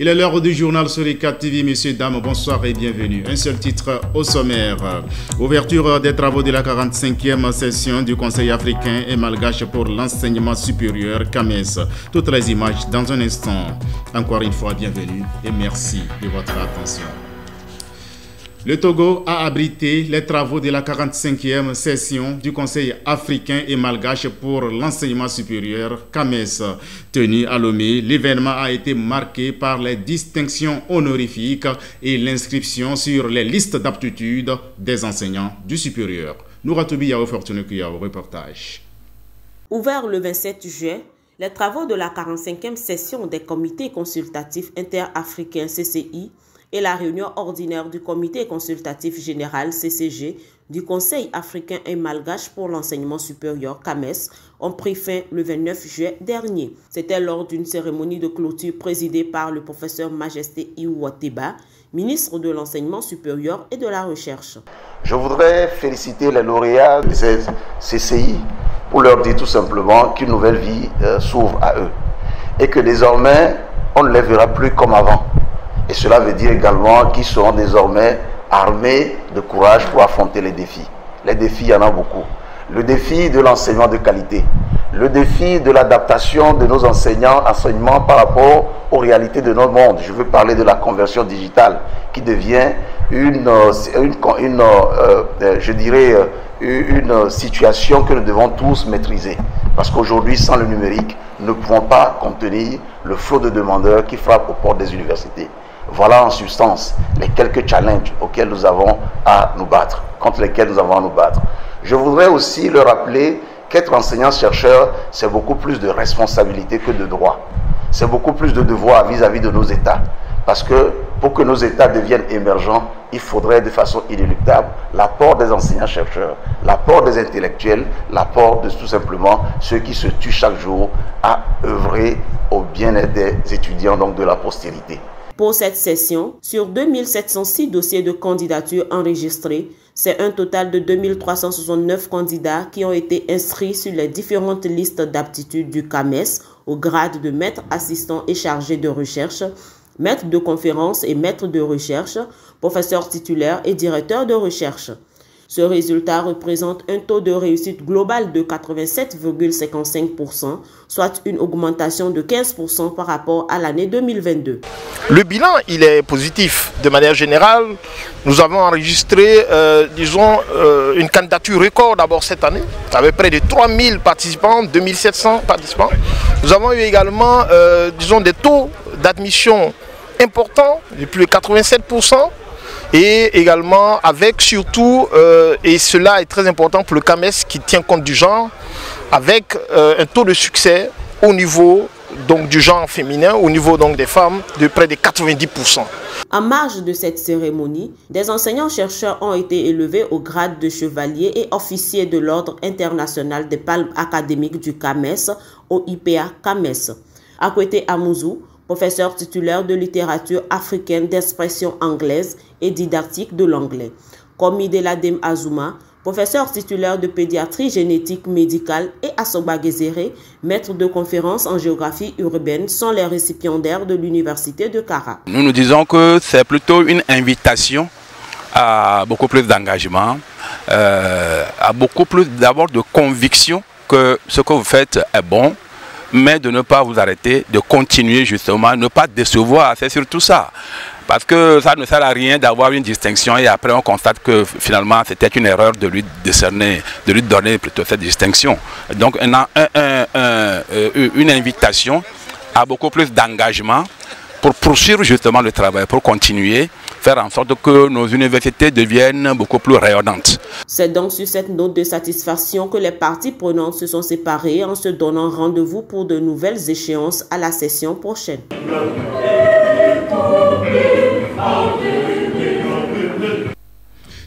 Il est l'heure du journal sur les 4 TV. Messieurs, dames, bonsoir et bienvenue. Un seul titre au sommaire. Ouverture des travaux de la 45e session du Conseil africain et malgache pour l'enseignement supérieur, CAMES. Toutes les images dans un instant. Encore une fois, bienvenue et merci de votre attention. Le Togo a abrité les travaux de la 45e session du Conseil africain et malgache pour l'enseignement supérieur, CAMES. Tenu à Lomé, l'événement a été marqué par les distinctions honorifiques et l'inscription sur les listes d'aptitude des enseignants du supérieur. Nouratobi Yao Fortuné Kuyao, reportage. Ouvert le 27 juin, les travaux de la 45e session des comités consultatifs interafricains CCI et la réunion ordinaire du comité consultatif général CCG du Conseil africain et malgache pour l'enseignement supérieur CAMES ont pris fin le 29 juillet dernier. C'était lors d'une cérémonie de clôture présidée par le professeur Majesté Iwateba, ministre de l'enseignement supérieur et de la recherche. Je voudrais féliciter les lauréats de ces CCI pour leur dire tout simplement qu'une nouvelle vie s'ouvre à eux et que désormais on ne les verra plus comme avant. Et cela veut dire également qu'ils seront désormais armés de courage pour affronter les défis. Les défis, il y en a beaucoup. Le défi de l'enseignement de qualité, le défi de l'adaptation de nos enseignements par rapport aux réalités de notre monde. Je veux parler de la conversion digitale qui devient une situation que nous devons tous maîtriser. Parce qu'aujourd'hui, sans le numérique, nous ne pouvons pas contenir le flot de demandeurs qui frappent aux portes des universités. Voilà en substance les quelques challenges auxquels nous avons à nous battre, contre lesquels nous avons à nous battre. Je voudrais aussi le rappeler qu'être enseignant-chercheur, c'est beaucoup plus de responsabilité que de droit. C'est beaucoup plus de devoir vis-à-vis de nos États. Parce que pour que nos États deviennent émergents, il faudrait de façon inéluctable l'apport des enseignants-chercheurs, l'apport des intellectuels, l'apport de tout simplement ceux qui se tuent chaque jour à œuvrer au bien-être des étudiants, donc de la postérité. Pour cette session, sur 2706 dossiers de candidature enregistrés, c'est un total de 2369 candidats qui ont été inscrits sur les différentes listes d'aptitudes du CAMES au grade de maître assistant et chargé de recherche, maître de conférence et maître de recherche, professeur titulaire et directeur de recherche. Ce résultat représente un taux de réussite global de 87,55%, soit une augmentation de 15% par rapport à l'année 2022. Le bilan, il est positif. De manière générale, nous avons enregistré, une candidature record d'abord cette année, avec près de 3000 participants, 2700 participants. Nous avons eu également, des taux d'admission importants, de plus de 87%. Et également avec surtout, et cela est très important pour le CAMES qui tient compte du genre, avec un taux de succès au niveau donc, du genre féminin, au niveau donc, des femmes, de près de 90%. En marge de cette cérémonie, des enseignants-chercheurs ont été élevés au grade de chevalier et officier de l'Ordre international des palmes académiques du CAMES, au IPA CAMES. Akwete Amouzou, professeur titulaire de littérature africaine d'expression anglaise et didactique de l'anglais. Komi Deladem Azuma, professeur titulaire de pédiatrie génétique médicale, et Asoba Gezere, maître de conférence en géographie urbaine, sont les récipiendaires de l'université de Kara. Nous nous disons que c'est plutôt une invitation à beaucoup plus d'engagement, à beaucoup plus d'abord de conviction que ce que vous faites est bon, mais de ne pas vous arrêter, de continuer justement, ne pas décevoir, c'est surtout ça. Parce que ça ne sert à rien d'avoir une distinction et après on constate que finalement c'était une erreur de lui décerner, de lui donner plutôt cette distinction. Donc une invitation à beaucoup plus d'engagement pour poursuivre justement le travail, pour continuer, faire en sorte que nos universités deviennent beaucoup plus rayonnantes. C'est donc sur cette note de satisfaction que les parties prenantes se sont séparées en se donnant rendez-vous pour de nouvelles échéances à la session prochaine.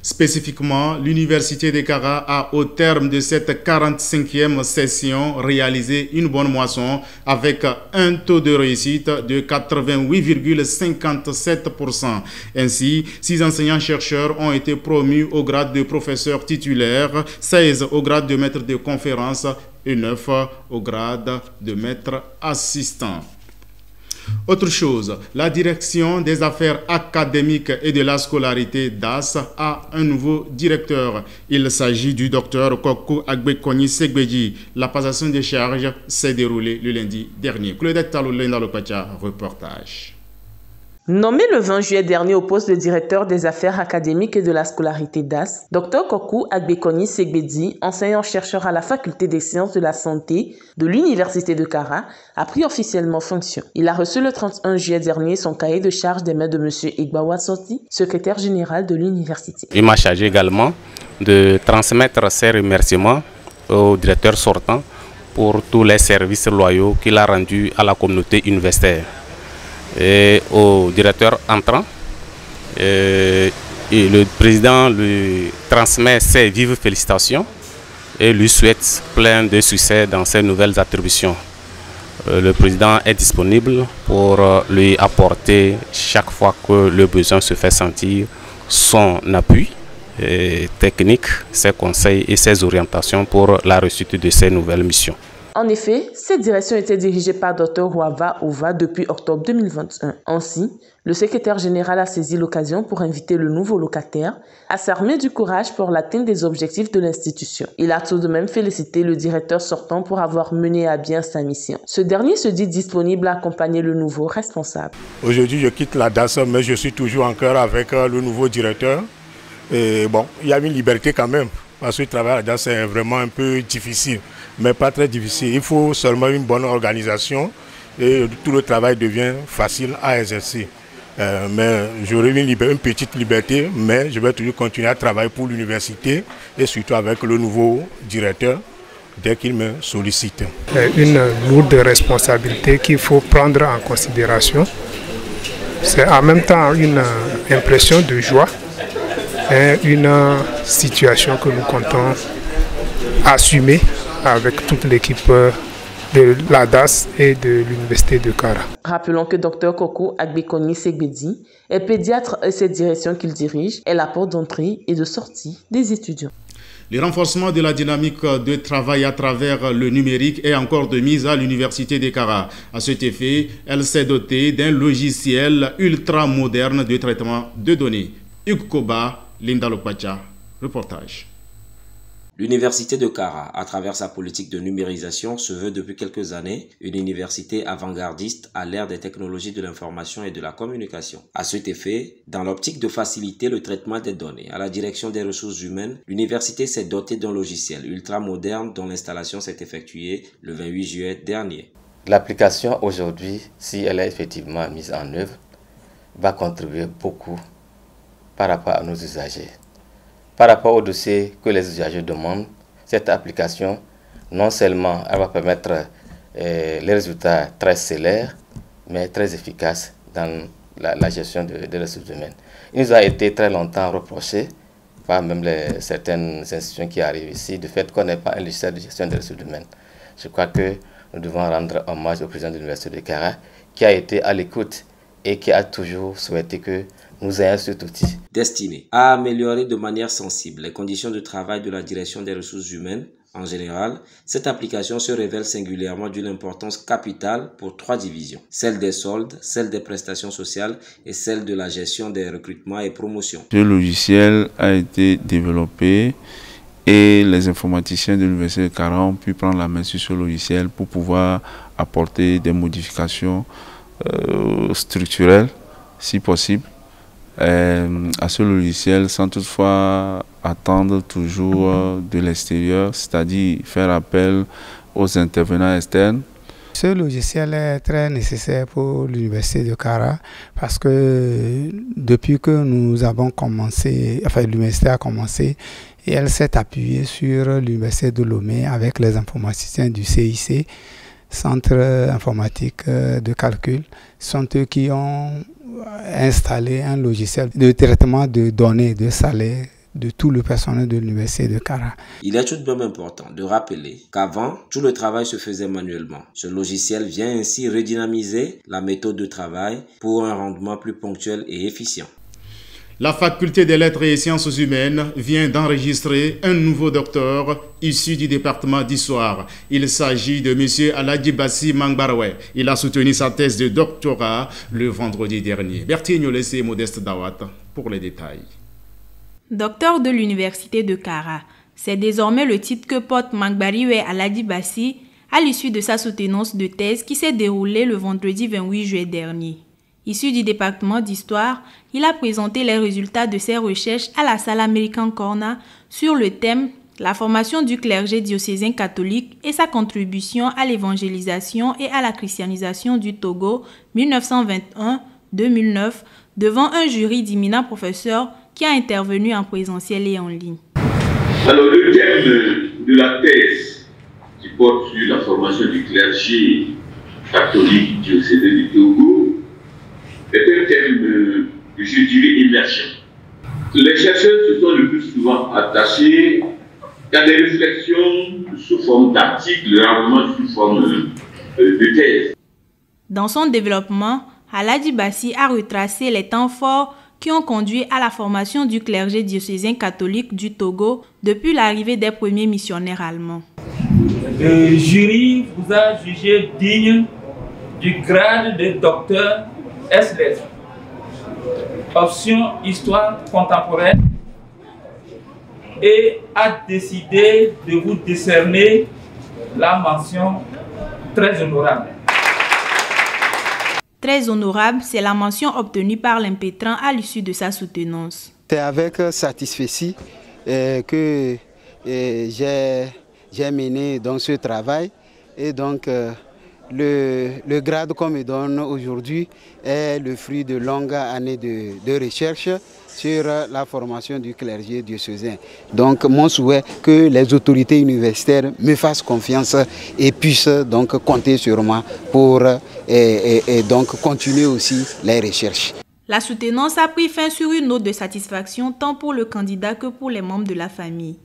Spécifiquement, l'Université de Kara a, au terme de cette 45e session, réalisé une bonne moisson avec un taux de réussite de 88,57%. Ainsi, 6 enseignants-chercheurs ont été promus au grade de professeur titulaire, 16 au grade de maître de conférence et 9 au grade de maître assistant. Autre chose, la direction des affaires académiques et de la scolarité DAS a un nouveau directeur. Il s'agit du docteur Kokou Agbekonyi Segbeji. La passation des charges s'est déroulée le lundi dernier. Claudette Taloulé reportage. Nommé le 20 juillet dernier au poste de directeur des affaires académiques et de la scolarité DAS, Dr Kokou Agbekonyi Segbedi, enseignant-chercheur à la faculté des sciences de la santé de l'université de Kara, a pris officiellement fonction. Il a reçu le 31 juillet dernier son cahier de charge des mains de M. Igbawa Soti, secrétaire général de l'université. Il m'a chargé également de transmettre ses remerciements au directeur sortant pour tous les services loyaux qu'il a rendus à la communauté universitaire. Et au directeur entrant, et le président lui transmet ses vives félicitations et lui souhaite plein de succès dans ses nouvelles attributions. Le président est disponible pour lui apporter chaque fois que le besoin se fait sentir son appui technique, ses conseils et ses orientations pour la réussite de ses nouvelles missions. En effet, cette direction était dirigée par Dr Wava Ova depuis octobre 2021. Ainsi, le secrétaire général a saisi l'occasion pour inviter le nouveau locataire à s'armer du courage pour l'atteinte des objectifs de l'institution. Il a tout de même félicité le directeur sortant pour avoir mené à bien sa mission. Ce dernier se dit disponible à accompagner le nouveau responsable. Aujourd'hui, je quitte la DAS, mais je suis toujours en cœur avec le nouveau directeur. Et bon, il y a une liberté quand même, parce que le travail à la DAS est vraiment un peu difficile, mais pas très difficile. Il faut seulement une bonne organisation et tout le travail devient facile à exercer. Mais j'aurai une petite liberté, mais je vais toujours continuer à travailler pour l'université et surtout avec le nouveau directeur dès qu'il me sollicite. Une lourde responsabilité qu'il faut prendre en considération. C'est en même temps une impression de joie et une situation que nous comptons assumer avec toute l'équipe de la DAS et de l'université de Kara. Rappelons que Dr Kokou Agbekonyi Segbedi est pédiatre et cette direction qu'il dirige est la porte d'entrée et de sortie des étudiants. Le renforcement de la dynamique de travail à travers le numérique est encore de mise à l'université de Kara. À cet effet, elle s'est dotée d'un logiciel ultra moderne de traitement de données. Hugues Koba, Linda Lokpacha, reportage. L'université de Kara, à travers sa politique de numérisation, se veut depuis quelques années une université avant-gardiste à l'ère des technologies de l'information et de la communication. À cet effet, dans l'optique de faciliter le traitement des données à la direction des ressources humaines, l'université s'est dotée d'un logiciel ultra-moderne dont l'installation s'est effectuée le 28 juillet dernier. L'application aujourd'hui, si elle est effectivement mise en œuvre, va contribuer beaucoup par rapport à nos usagers. Par rapport au dossier que les usagers demandent, cette application, non seulement elle va permettre les résultats très célères, mais très efficaces dans la gestion des ressources humaines. Il nous a été très longtemps reproché par même certaines institutions qui arrivent ici, du fait qu'on n'ait pas un logiciel de gestion des ressources humaines. Je crois que nous devons rendre hommage au président de l'université de Kara, qui a été à l'écoute et qui a toujours souhaité que nous ayons cet outil. Destiné à améliorer de manière sensible les conditions de travail de la direction des ressources humaines, en général, cette application se révèle singulièrement d'une importance capitale pour 3 divisions. Celle des soldes, celle des prestations sociales et celle de la gestion des recrutements et promotions. Ce logiciel a été développé et les informaticiens de l'université de Kara ont pu prendre la main sur ce logiciel pour pouvoir apporter des modifications structurelles, si possible, à ce logiciel sans toutefois attendre toujours de l'extérieur, c'est-à-dire faire appel aux intervenants externes. Ce logiciel est très nécessaire pour l'université de Kara parce que depuis que nous avons commencé, enfin l'université a commencé et elle s'est appuyée sur l'université de Lomé avec les informaticiens du CIC, Centre informatique de calcul, sont eux qui ont installé un logiciel de traitement de données de salaire de tout le personnel de l'université de Kara. Il est tout de même important de rappeler qu'avant, tout le travail se faisait manuellement. Ce logiciel vient ainsi redynamiser la méthode de travail pour un rendement plus ponctuel et efficient. La faculté des lettres et sciences humaines vient d'enregistrer un nouveau docteur issu du département d'histoire. Il s'agit de M. Aladjibassi Mangbaroué. Il a soutenu sa thèse de doctorat le vendredi dernier. Bertie Niolese et Modeste Dawat pour les détails. Docteur de l'université de Kara, c'est désormais le titre que porte Mangbaroué Aladjibassi à l'issue de sa soutenance de thèse qui s'est déroulée le vendredi 28 juillet dernier. Issu du département d'histoire, il a présenté les résultats de ses recherches à la salle American Corner sur le thème « La formation du clergé diocésain catholique et sa contribution à l'évangélisation et à la christianisation du Togo 1921-2009 » devant un jury d'éminents professeurs qui a intervenu en présentiel et en ligne. Alors le thème de la thèse qui porte sur la formation du clergé catholique diocésain du Togo est un thème, je dirais, émergent. Les chercheurs se sont le plus souvent attachés à des réflexions sous forme d'articles, rarement sous forme de thèse. Dans son développement, Aladjibassi a retracé les temps forts qui ont conduit à la formation du clergé diocésain catholique du Togo depuis l'arrivée des premiers missionnaires allemands. Le jury vous a jugé digne du grade de docteur S. Option histoire contemporaine et a décidé de vous décerner la mention très honorable. Très honorable, c'est la mention obtenue par l'impétrant à l'issue de sa soutenance. C'est avec satisfaction que j'ai mené dans ce travail et donc le grade qu'on me donne aujourd'hui est le fruit de longues années de recherche sur la formation du clergé diocésain. Donc mon souhait est que les autorités universitaires me fassent confiance et puissent donc compter sur moi pour donc continuer aussi les recherches. La soutenance a pris fin sur une note de satisfaction tant pour le candidat que pour les membres de la famille.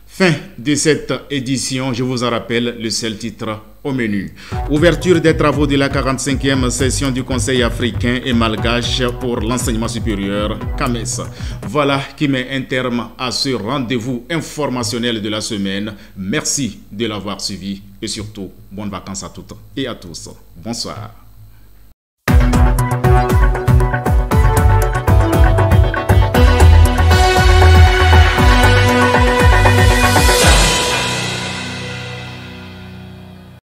Fin de cette édition, je vous en rappelle le seul titre au menu. Ouverture des travaux de la 45e session du Conseil africain et malgache pour l'enseignement supérieur, CAMES. Voilà qui met un terme à ce rendez-vous informationnel de la semaine. Merci de l'avoir suivi et surtout, bonnes vacances à toutes et à tous. Bonsoir.